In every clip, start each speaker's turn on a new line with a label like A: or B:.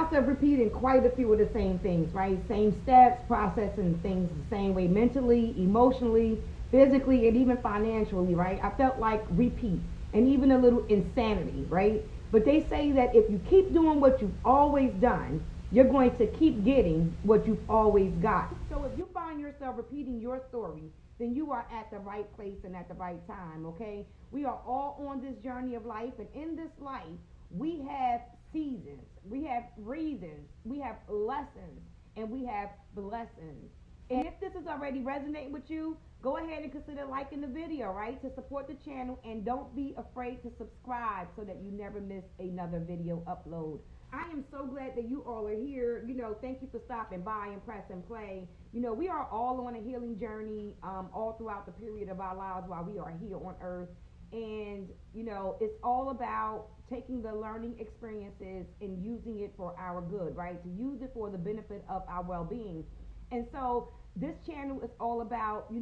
A: yourself repeating quite a few of the same things, right? Same steps, processing things the same way mentally, emotionally, physically, and even financially, right? I felt like repeat and even a little insanity, right? But they say that if you keep doing what you've always done, you're going to keep getting what you've always got. So if you find yourself repeating your story, then you are at the right place and at the right time, okay? We are all on this journey of life, and in this life, we have seasons, we have reasons, we have lessons, and we have blessings. And if this is already resonating with you, go ahead and consider liking the video, right, to support the channel, and don't be afraid to subscribe so that you never miss another video upload. I am so glad that you all are here. Thank you for stopping by and press and play. We are all on a healing journey all throughout the period of our lives while we are here on earth. And, it's all about taking the learning experiences and using it for our good, right? To use it for the benefit of our well-being. And so this channel is all about,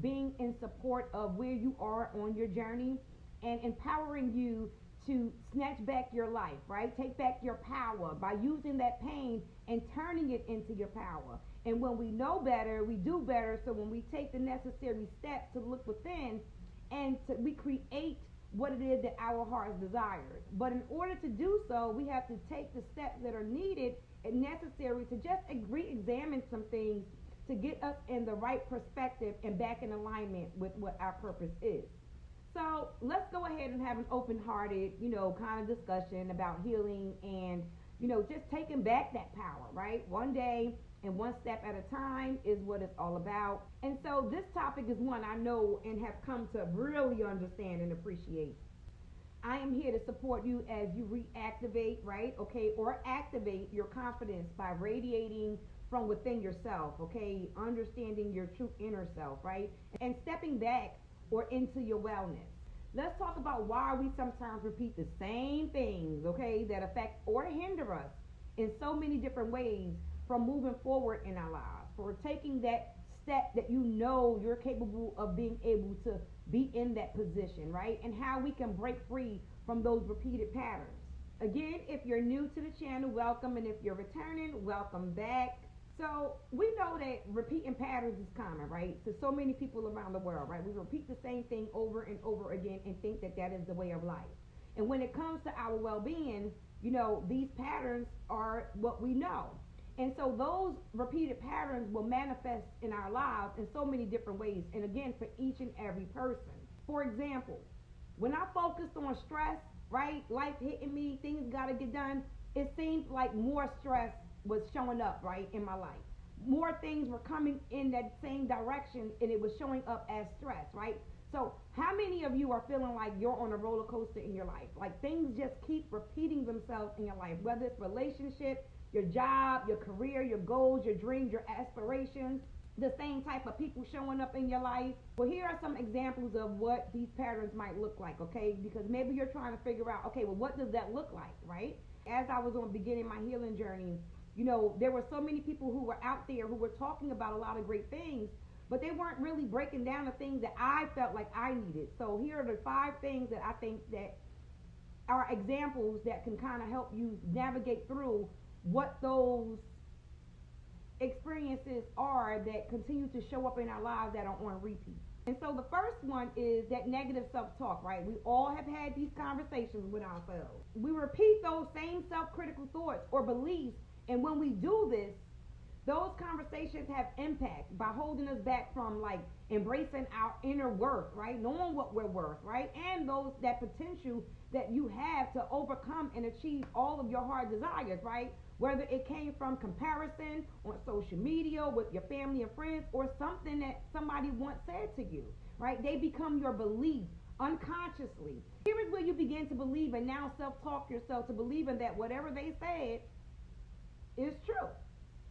A: being in support of where you are on your journey and empowering you to snatch back your life, right? Take back your power by using that pain and turning it into your power. And when we know better, we do better. So when we take the necessary steps to look within and we create what it is that our hearts desires. But in order to do so, we have to take the steps that are needed and necessary to just re-examine some things to get us in the right perspective and back in alignment with what our purpose is. So let's go ahead and have an open-hearted, kind of discussion about healing and, just taking back that power, right? One day and one step at a time is what it's all about. And so this topic is one I know and have come to really understand and appreciate. I am here to support you as you reactivate, right? Okay, or activate your confidence by radiating from within yourself, okay? Understanding your true inner self, right? And stepping back or into your wellness. Let's talk about why we sometimes repeat the same things, okay, that affect or hinder us in so many different ways from moving forward in our lives, for taking that step that you're capable of being able to be in that position, right? And how we can break free from those repeated patterns. Again, if you're new to the channel, welcome, and if you're returning, welcome back. So we know that repeating patterns is common, right? To so many people around the world, right? We repeat the same thing over and over again and think that that is the way of life. And when it comes to our well-being, these patterns are what we know. And so those repeated patterns will manifest in our lives in so many different ways. And again, for each and every person. For example, when I focused on stress, right? Life hitting me, things got to get done. It seemed like more stress was showing up, right, in my life. More things were coming in that same direction and it was showing up as stress, right? So how many of you are feeling like you're on a roller coaster in your life? Like things just keep repeating themselves in your life, whether it's relationship, your job, your career, your goals, your dreams, your aspirations, the same type of people showing up in your life. Well, here are some examples of what these patterns might look like, okay? Because maybe you're trying to figure out, okay, well, what does that look like, right? As I was on beginning my healing journey, there were so many people who were out there who were talking about a lot of great things, but they weren't really breaking down the things that I felt like I needed. So here are the 5 things that I think that are examples that can kind of help you navigate through what those experiences are that continue to show up in our lives that are on repeat. And so the first one is that negative self-talk, right? We all have had these conversations with ourselves. We repeat those same self-critical thoughts or beliefs, and when we do this, those conversations have impact by holding us back from like embracing our inner worth, right? Knowing what we're worth, right? And that potential that you have to overcome and achieve all of your heart desires, right? Whether it came from comparison on social media with your family and friends or something that somebody once said to you, right? They become your belief unconsciously. Here is where you begin to believe and now self-talk yourself to believing that whatever they said is true.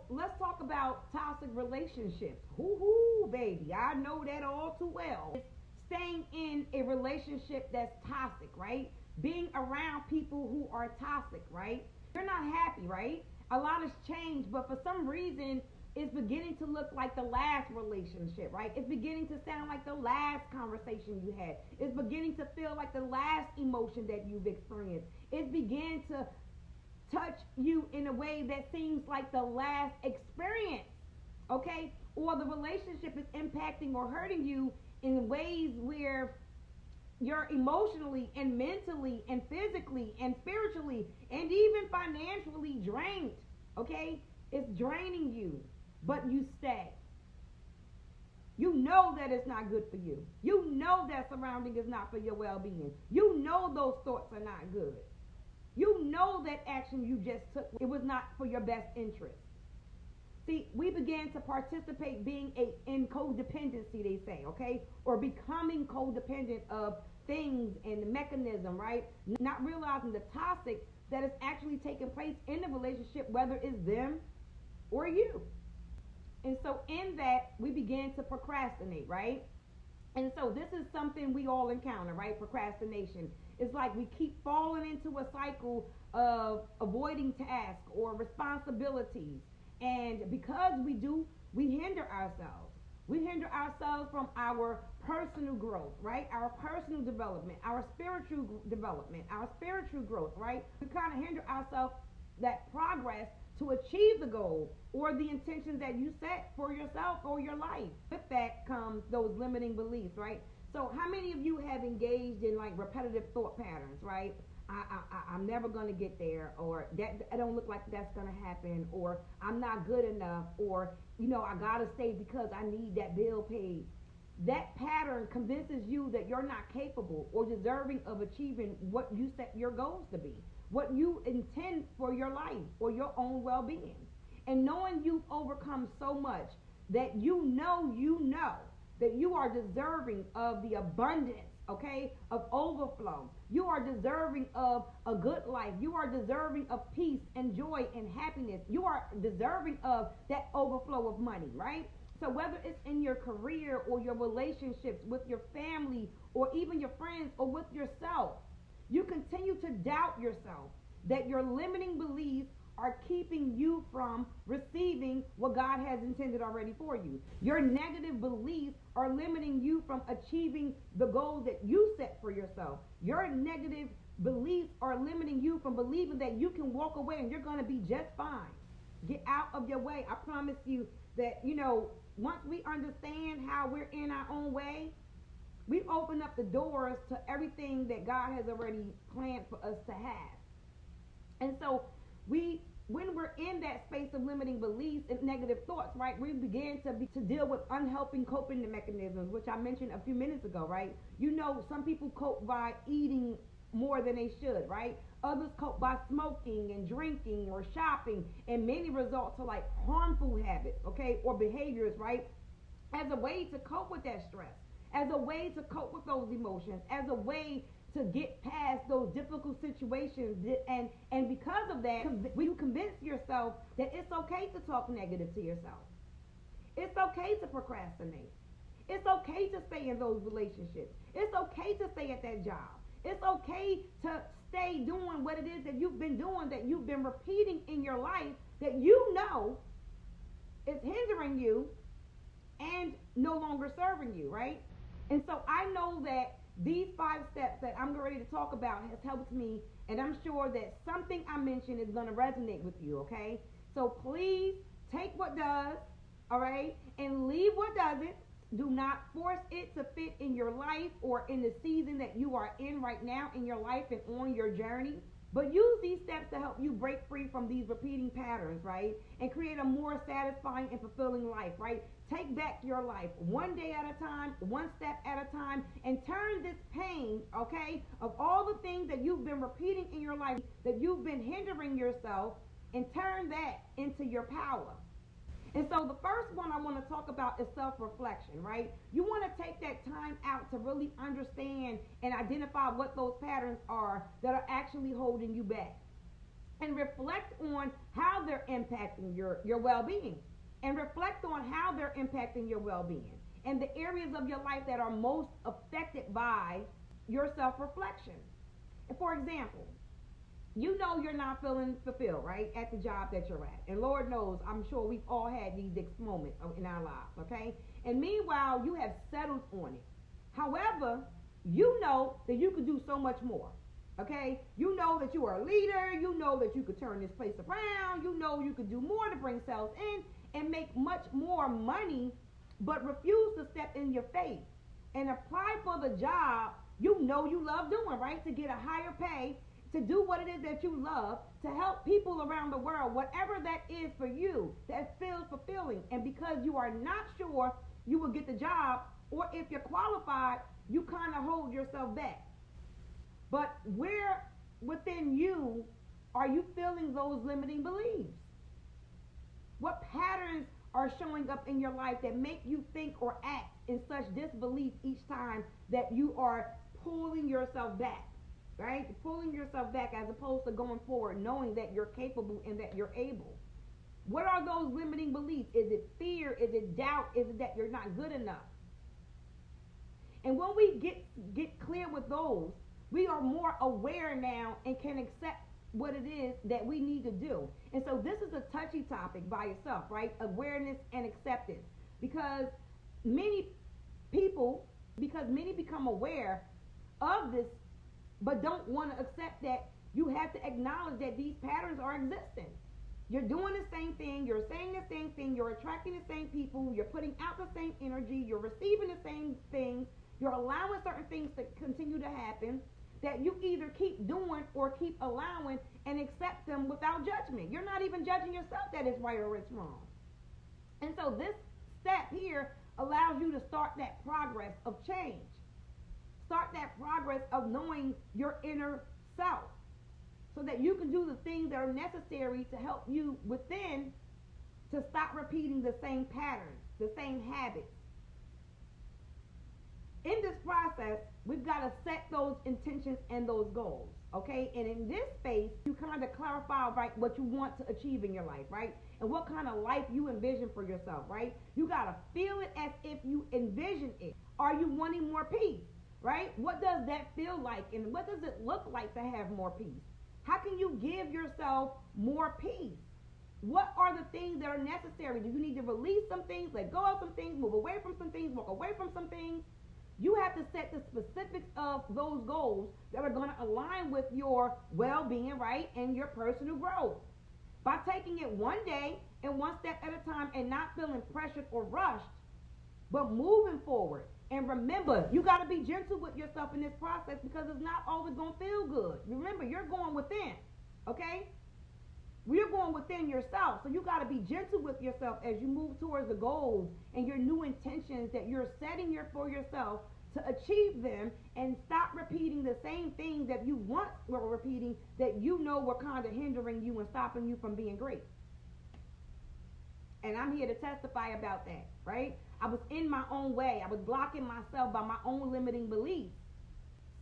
A: Let's talk about toxic relationships. Hoo-hoo, baby. I know that all too well. It's staying in a relationship that's toxic, right? Being around people who are toxic, right? You're not happy, right? A lot has changed, but for some reason, it's beginning to look like the last relationship, right? It's beginning to sound like the last conversation you had. It's beginning to feel like the last emotion that you've experienced. It's beginning to touch you in a way that seems like the last experience, okay? Or the relationship is impacting or hurting you in ways where you're emotionally and mentally and physically and spiritually and even financially drained, okay? It's draining you, but you stay. You know that it's not good for you. You know that surrounding is not for your well-being. You know those thoughts are not good. You know that action you just took, it was not for your best interest. See, we began to participate in codependency, they say, okay? Or becoming codependent of things and the mechanism, right? Not realizing the toxic that is actually taking place in the relationship, whether it's them or you. And so in that, we began to procrastinate, right? And so this is something we all encounter, right? Procrastination. It's like we keep falling into a cycle of avoiding tasks or responsibilities. And because we do, we hinder ourselves. We hinder ourselves from our personal growth, right? Our personal development, our spiritual development, our spiritual growth, right? We kind of hinder ourselves that progress to achieve the goal or the intentions that you set for yourself or your life. With that comes those limiting beliefs, right? So how many of you have engaged in like repetitive thought patterns, right? I'm never going to get there, or that I don't look like that's going to happen, or I'm not good enough, or, I got to stay because I need that bill paid. That pattern convinces you that you're not capable or deserving of achieving what you set your goals to be, what you intend for your life or your own well-being. And knowing you've overcome so much that you know that you are deserving of the abundance, okay, of overflow. You are deserving of a good life. You are deserving of peace and joy and happiness. You are deserving of that overflow of money, right? So whether it's in your career or your relationships with your family or even your friends or with yourself, you continue to doubt yourself, that your limiting beliefs are keeping you from receiving what God has intended already for you. Your negative beliefs are limiting you from achieving the goals that you set for yourself. Your negative beliefs are limiting you from believing that you can walk away and you're going to be just fine. Get out of your way. I promise you that, once we understand how we're in our own way, we open up the doors to everything that God has already planned for us to have. And so when we're in that space of limiting beliefs and negative thoughts, right, we begin to deal with unhelping coping mechanisms, which I mentioned a few minutes ago, right? Some people cope by eating more than they should, right? Others cope by smoking and drinking or shopping, and many resort to like harmful habits, okay, or behaviors, right, as a way to cope with that stress, as a way to cope with those emotions, as a way to get past those difficult situations. And because of that, you convince yourself that it's okay to talk negative to yourself. It's okay to procrastinate. It's okay to stay in those relationships. It's okay to stay at that job. It's okay to stay doing what it is that you've been doing, that you've been repeating in your life, that is hindering you and no longer serving you, right? And so I know that these 5 steps that I'm ready to talk about has helped me, and I'm sure that something I mentioned is going to resonate with you, okay? So please take what does, all right, and leave what doesn't. Do not force it to fit in your life or in the season that you are in right now in your life and on your journey. But use these steps to help you break free from these repeating patterns, right? And create a more satisfying and fulfilling life, right? Take back your life one day at a time, one step at a time, and turn this pain, okay, of all the things that you've been repeating in your life, that you've been hindering yourself, and turn that into your power. And so the first one I want to talk about is self-reflection, right? You want to take that time out to really understand and identify what those patterns are that are actually holding you back. And reflect on how they're impacting your well-being. And reflect on how they're impacting your well-being. And the areas of your life that are most affected by your self-reflection. And for example, you're not feeling fulfilled, right, at the job that you're at. And Lord knows, I'm sure we've all had these moments in our lives, okay? And meanwhile, you have settled on it. However, you know that you could do so much more, Okay? You know that you are a leader. You know that you could turn this place around. You know you could do more to bring sales in and make much more money, but refuse to step in your faith and apply for the job you know you love doing, right? To get a higher pay, to do what it is that you love, to help people around the world, whatever that is for you that feels fulfilling. And because you are not sure you will get the job, or if you're qualified, you kind of hold yourself back. But where within you are you feeling those limiting beliefs? What patterns are showing up in your life that make you think or act in such disbelief each time that you are pulling yourself back, right? Pulling yourself back as opposed to going forward, knowing that you're capable and that you're able. What are those limiting beliefs? Is it fear? Is it doubt? Is it that you're not good enough? And when we get clear with those, we are more aware now and can accept what it is that we need to do. And so this is a touchy topic by itself, right? Awareness and acceptance. Because many become aware of this, but don't want to accept that you have to acknowledge that these patterns are existing. You're doing the same thing, you're saying the same thing, you're attracting the same people, you're putting out the same energy, you're receiving the same things, you're allowing certain things to continue to happen, that you either keep doing or keep allowing and accept them without judgment. You're not even judging yourself that it's right or it's wrong. And so this step here allows you to start that progress of change. Start that progress of knowing your inner self so that you can do the things that are necessary to help you within to stop repeating the same patterns, the same habits. In this process, we've got to set those intentions and those goals, okay? And in this space, you kind of clarify, right, what you want to achieve in your life, right? And what kind of life you envision for yourself, right? You got to feel it as if you envision it. Are you wanting more peace, right? What does that feel like? And what does it look like to have more peace? How can you give yourself more peace? What are the things that are necessary? Do you need to release some things, let go of some things, move away from some things, walk away from some things? You have to set the specifics of those goals that are going to align with your well-being, right, and your personal growth. By taking it one day and one step at a time and not feeling pressured or rushed, but moving forward. And remember, you got to be gentle with yourself in this process because it's not always going to feel good. Remember, you're going within, okay? We're going within yourself. So you got to be gentle with yourself as you move towards the goals and your new intentions that you're setting for yourself to achieve them, and stop repeating the same things that you once were repeating that you know were kind of hindering you and stopping you from being great. And I'm here to testify about that, right? I was in my own way. I was blocking myself by my own limiting beliefs.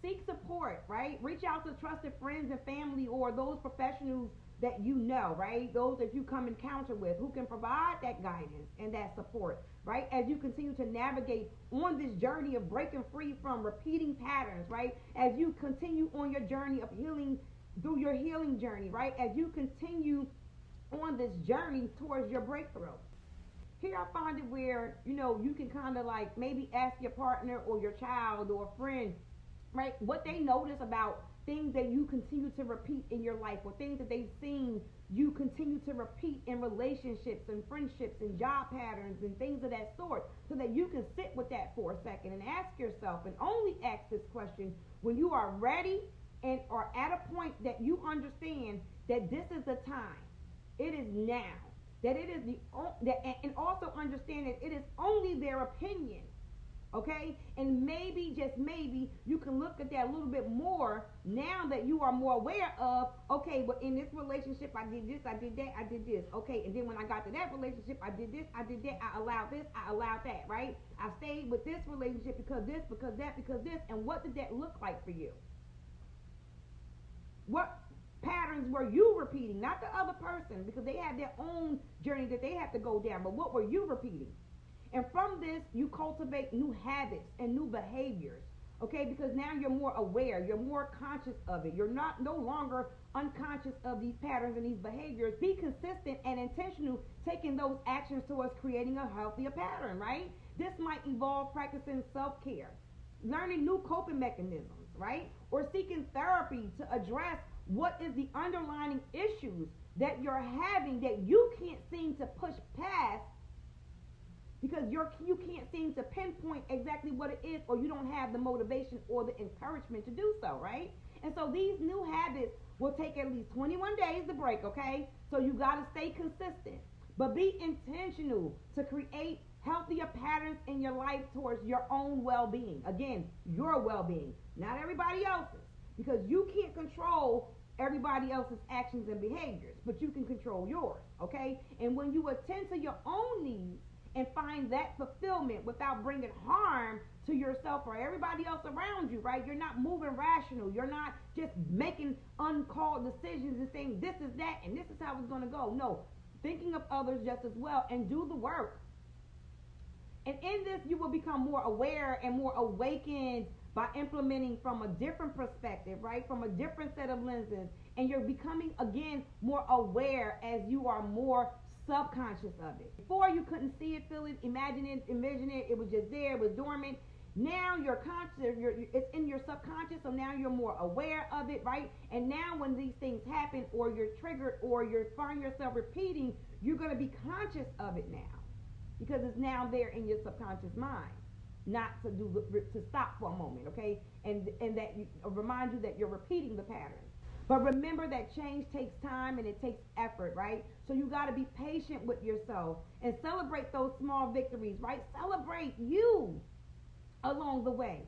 A: Seek support, right? Reach out to trusted friends and family or those professionals that you know, right? Those that you come encounter with who can provide that guidance and that support, right? As you continue to navigate on this journey of breaking free from repeating patterns, right? As you continue on your journey of healing, through your healing journey, right? As you continue on this journey towards your breakthrough. Here I find it where, you can kind of like maybe ask your partner or your child or a friend, right, what they notice about things that you continue to repeat in your life, or things that they've seen you continue to repeat in relationships and friendships and job patterns and things of that sort, so that you can sit with that for a second and ask yourself, and only ask this question when you are ready and are at a point that you understand that this is the time. It is now. That it is and also understand that it is only their opinion. Okay? And maybe, just maybe, you can look at that a little bit more now that you are more aware of, okay, but in this relationship, I did this, I did that, I did this. Okay, and then when I got to that relationship, I did this, I did that, I allowed this, I allowed that, right? I stayed with this relationship because this, because that, because this. And what did that look like for you? What patterns were you repeating? Not the other person, because they have their own journey that they have to go down, but what were you repeating? And from this, you cultivate new habits and new behaviors, okay? Because now you're more aware, you're more conscious of it. You're no longer unconscious of these patterns and these behaviors. Be consistent and intentional, taking those actions towards creating a healthier pattern, right? This might involve practicing self-care, learning new coping mechanisms, right? Or seeking therapy to address what is the underlying issues that you're having that you can't seem to push past because you can't seem to pinpoint exactly what it is, or you don't have the motivation or the encouragement to do so, right? And so these new habits will take at least 21 days to break, okay? So you got to stay consistent, but be intentional to create healthier patterns in your life towards your own well-being. Again, your well-being, not everybody else's, because you can't control everybody else's actions and behaviors, but you can control yours, okay? And when you attend to your own needs and find that fulfillment without bringing harm to yourself or everybody else around you, right? You're not moving rational. You're not just making uncalled decisions and saying this is that and this is how it's going to go. No, thinking of others just as well, and do the work. And in this, you will become more aware and more awakened by implementing from a different perspective, right? From a different set of lenses. And you're becoming, again, more aware as you are more subconscious of it. Before, you couldn't see it, feel it, imagine it, envision it. It was just there. It was dormant. Now you're conscious. It's in your subconscious. So now you're more aware of it, right? And now when these things happen, or you're triggered, or you find yourself repeating, you're going to be conscious of it now, because it's now there in your subconscious mind. Not to stop for a moment, okay? And that remind you that you're repeating the patterns. But remember that change takes time and it takes effort, right? So you got to be patient with yourself and celebrate those small victories, right? Celebrate you along the way.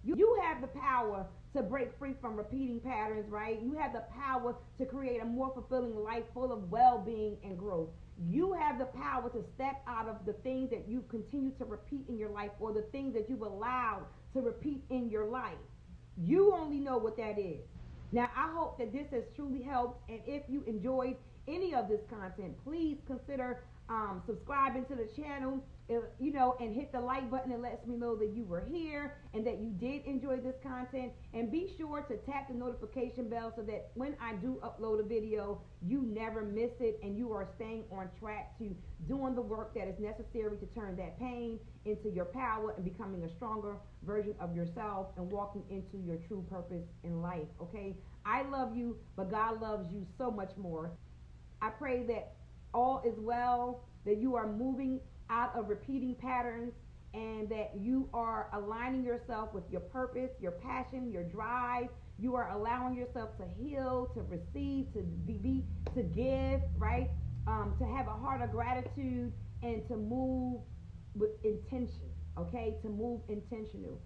A: You have the power to break free from repeating patterns, right? You have the power to create a more fulfilling life full of well-being and growth. You have the power to step out of the things that you continue to repeat in your life, or the things that you've allowed to repeat in your life. You only know what that is. Now, I hope that this has truly helped, and if you enjoyed any of this content, please consider subscribing to the channel, and hit the like button. It lets me know that you were here and that you did enjoy this content. And be sure to tap the notification bell so that when I do upload a video, you never miss it, and you are staying on track to doing the work that is necessary to turn that pain into your power and becoming a stronger version of yourself and walking into your true purpose in life, okay? I love you, but God loves you so much more. I pray that all is well, that you are moving out of repeating patterns, and that you are aligning yourself with your purpose, your passion, your drive. You are allowing yourself to heal, to receive, to give, right? To have a heart of gratitude, and to move with intention, okay? To move intentional.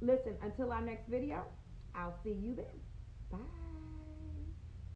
A: Listen, until our next video, I'll see you then. Bye.